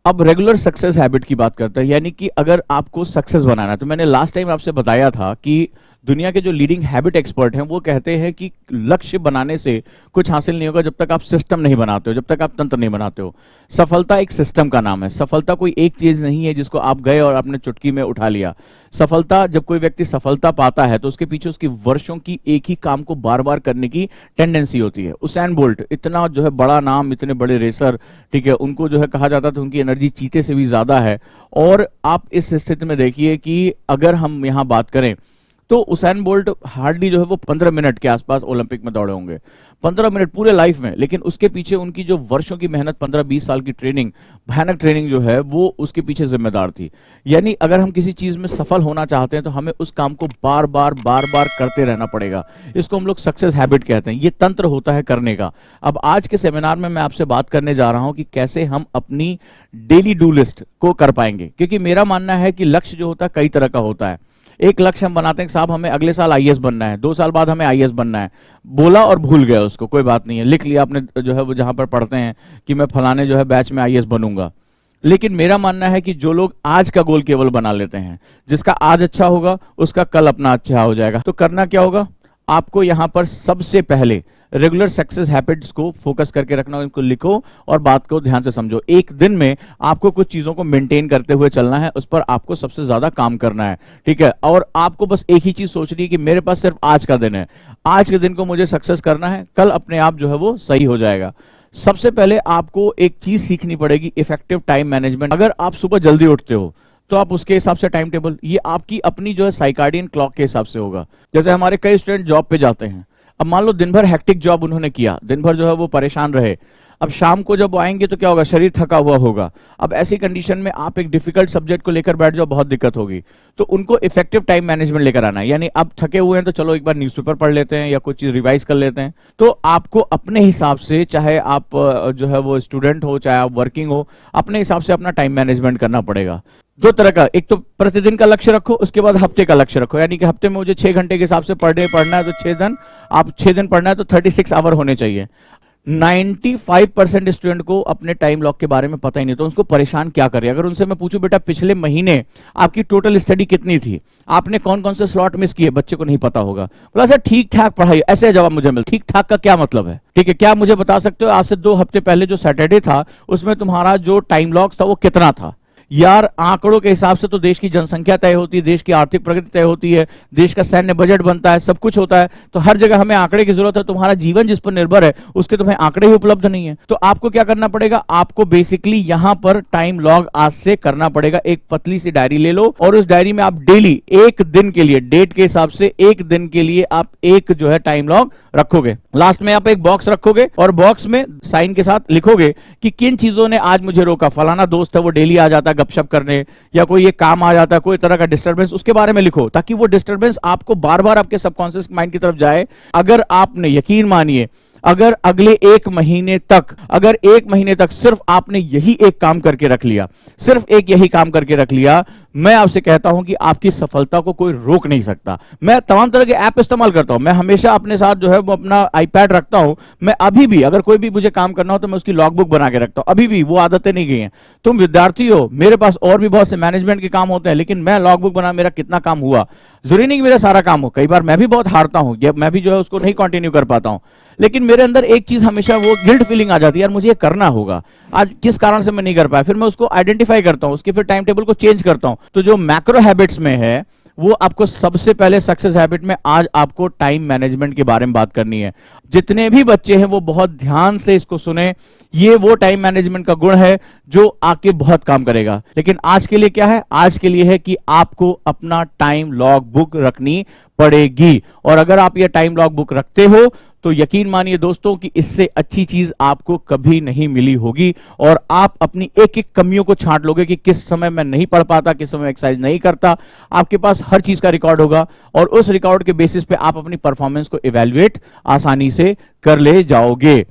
अब regular success habit की बात करते हैं, यानी कि अगर आपको सक्सेस बनाना है, तो मैंने लास्ट टाइम आपसे बताया था कि दुनिया के जो लीडिंग हैबिट एक्सपर्ट हैं वो कहते हैं कि लक्ष्य बनाने से कुछ हासिल नहीं होगा जब तक आप सिस्टम नहीं बनाते हो, जब तक आप तंत्र नहीं बनाते हो। सफलता एक सिस्टम का नाम है। सफलता कोई एक चीज नहीं है जिसको आप गए और आपने चुटकी में उठा लिया। सफलता, जब कोई व्यक्ति सफलता पाता है तो उसके पीछे उसकी वर्षों की एक ही काम को बार बार करने की टेंडेंसी होती है। उसैन बोल्ट इतना जो है बड़ा नाम, इतने बड़े रेसर, ठीक है, उनको जो है कहा जाता था उनकी एनर्जी चीते से भी ज्यादा है। और आप इस स्थिति में देखिए कि अगर हम यहाँ बात करें तो उसैन बोल्ट हार्डली जो है वो 15 मिनट के आसपास ओलंपिक में दौड़े होंगे, 15 मिनट पूरे लाइफ में। लेकिन उसके पीछे उनकी जो वर्षों की मेहनत, 15-20 साल की ट्रेनिंग, भयानक ट्रेनिंग जो है वो उसके पीछे जिम्मेदार थी। यानी अगर हम किसी चीज में सफल होना चाहते हैं तो हमें उस काम को बार बार करते रहना पड़ेगा। इसको हम लोग सक्सेस हैबिट कहते हैं। ये तंत्र होता है करने का। अब आज के सेमिनार में मैं आपसे बात करने जा रहा हूं कि कैसे हम अपनी डेली डू लिस्ट को कर पाएंगे, क्योंकि मेरा मानना है कि लक्ष्य जो होता है कई तरह का होता है। एक लक्ष्य हम बनाते हैं कि साहब हमें अगले साल आईएएस बनना है, 2 साल बाद हमें आईएएस बनना है, बोला और भूल गया उसको, कोई बात नहीं है, लिख लिया आपने जो है वो जहां पर पढ़ते हैं कि मैं फलाने जो है बैच में आईएएस बनूंगा। लेकिन मेरा मानना है कि जो लोग आज का गोल केवल बना लेते हैं, जिसका आज अच्छा होगा उसका कल अपना अच्छा हो जाएगा, तो करना क्या होगा, आपको यहां पर सबसे पहले रेगुलर सक्सेस हैबिट्स को फोकस करके रखना, इनको लिखो और बात को ध्यान से समझो। एक दिन में आपको कुछ चीजों को मेंटेन करते हुए चलना है, उस पर आपको सबसे ज्यादा काम करना है, ठीक है। और आपको बस एक ही चीज सोचनी है कि मेरे पास सिर्फ आज का दिन है, आज के दिन को मुझे सक्सेस करना है, कल अपने आप जो है वो सही हो जाएगा। सबसे पहले आपको एक चीज सीखनी पड़ेगी, इफेक्टिव टाइम मैनेजमेंट। अगर आप सुबह जल्दी उठते हो तो आप उसके हिसाब से टाइम टेबल, ये आपकी अपनी जो है साइकार्डियन क्लॉक के हिसाब से होगा। जैसे हमारे कई स्टूडेंट जॉब पे जाते हैं, अब मान लो दिन भर हेक्टिक जॉब उन्होंने किया, दिन भर जो है वो परेशान रहे, अब शाम को जब आएंगे तो क्या होगा, शरीर थका हुआ होगा। अब ऐसी कंडीशन में आप एक डिफिकल्ट सब्जेक्ट को लेकर बैठ जाओ, बहुत दिक्कत होगी। तो उनको इफेक्टिव टाइम मैनेजमेंट लेकर आना है, यानी अब थके हुए हैं तो चलो एक बार न्यूज़पेपर पढ़ लेते हैं या कुछ चीज रिवाइज कर लेते हैं। तो आपको अपने हिसाब से, चाहे आप जो है वो स्टूडेंट हो चाहे आप वर्किंग हो, अपने हिसाब से अपना टाइम मैनेजमेंट करना पड़ेगा। 2 तरह का, एक तो प्रतिदिन का लक्ष्य रखो, उसके बाद हफ्ते का लक्ष्य रखो, यानी कि हफ्ते में मुझे 6 घंटे के हिसाब से पर डे पढ़ना है तो 6 दिन, आप 6 दिन पढ़ना है तो 36 आवर होने चाहिए। 95% स्टूडेंट को अपने टाइम लॉक के बारे में पता ही नहीं, तो उसको परेशान क्या करें। अगर उनसे मैं पूछूं बेटा पिछले महीने आपकी टोटल स्टडी कितनी थी, आपने कौन कौन से स्लॉट मिस किए, बच्चे को नहीं पता होगा। बोला सर ठीक ठाक पढ़ाई, ऐसे जवाब मुझे मिल, ठीक ठाक का क्या मतलब है, ठीक है, क्या मुझे बता सकते हो आज से 2 हफ्ते पहले जो सैटरडे था उसमें तुम्हारा जो टाइम लॉक था वो कितना था। यार आंकड़ों के हिसाब से तो देश की जनसंख्या तय होती है, देश की आर्थिक प्रगति तय होती है, देश का सैन्य बजट बनता है, सब कुछ होता है। तो हर जगह हमें आंकड़े की जरूरत है। तुम्हारा जीवन जिस पर निर्भर है उसके तुम्हें आंकड़े ही उपलब्ध नहीं है। तो आपको क्या करना पड़ेगा, आपको बेसिकली यहां पर टाइम लॉग आज से करना पड़ेगा। एक पतली सी डायरी ले लो और उस डायरी में आप डेली एक दिन के लिए, डेट के हिसाब से एक दिन के लिए आप एक जो है टाइम लॉग रखोगे। लास्ट में आप एक बॉक्स रखोगे और बॉक्स में साइन के साथ लिखोगे कि किन चीजों ने आज मुझे रोका। फलाना दोस्त है वो डेली आ जाता है गपशप करने, या कोई ये काम आ जाता है, कोई तरह का डिस्टर्बेंस, उसके बारे में लिखो ताकि वो डिस्टर्बेंस आपको बार बार आपके सबकॉन्शियस माइंड की तरफ जाए। अगर आपने, यकीन मानिए, अगर अगले 1 महीने तक, अगर 1 महीने तक सिर्फ आपने यही एक काम करके रख लिया, सिर्फ एक यही काम करके रख लिया, मैं आपसे कहता हूं कि आपकी सफलता को कोई रोक नहीं सकता। मैं तमाम तरह के ऐप इस्तेमाल करता हूं, मैं हमेशा अपने साथ जो है वो अपना आईपैड रखता हूं। मैं अभी भी अगर कोई भी मुझे काम करना हो तो मैं उसकी लॉग बुक बना के रखता हूं, अभी भी वो आदतें नहीं गई हैं। तुम विद्यार्थी हो, मेरे पास और भी बहुत से मैनेजमेंट के काम होते हैं, लेकिन मैं लॉग बुक बना, मेरा कितना काम हुआ, जरूरी नहीं कि मेरा सारा काम हो। कई बार मैं भी बहुत हारता हूं, मैं भी जो है उसको नहीं कंटिन्यू कर पाता हूं, लेकिन मेरे अंदर एक चीज हमेशा वो गिल्ट फीलिंग आ जाती है, यार मुझे ये करना होगा, आज किस कारण से मैं नहीं कर पाया। फिर मैं उसको आइडेंटिफाई करता हूं, उसके फिर टाइम टेबल को चेंज करता हूं। तो जो मैक्रो हैबिट्स में है वो आपको सबसे पहले सक्सेस हैबिट में आज आपको टाइम मैनेजमेंट के बारे में बात करनी है। जितने भी बच्चे हैं वो बहुत ध्यान से इसको सुने, ये वो टाइम मैनेजमेंट का गुण है जो आके बहुत काम करेगा। लेकिन आज के लिए क्या है, आज के लिए है कि आपको अपना टाइम लॉग बुक रखनी पड़ेगी। और अगर आप ये टाइम लॉग बुक रखते हो तो यकीन मानिए दोस्तों कि इससे अच्छी चीज आपको कभी नहीं मिली होगी। और आप अपनी एक एक कमियों को छांट लोगे कि किस समय मैं नहीं पढ़ पाता, किस समय एक्सरसाइज नहीं करता। आपके पास हर चीज का रिकॉर्ड होगा और उस रिकॉर्ड के बेसिस पे आप अपनी परफॉर्मेंस को इवैल्यूएट आसानी से कर ले जाओगे।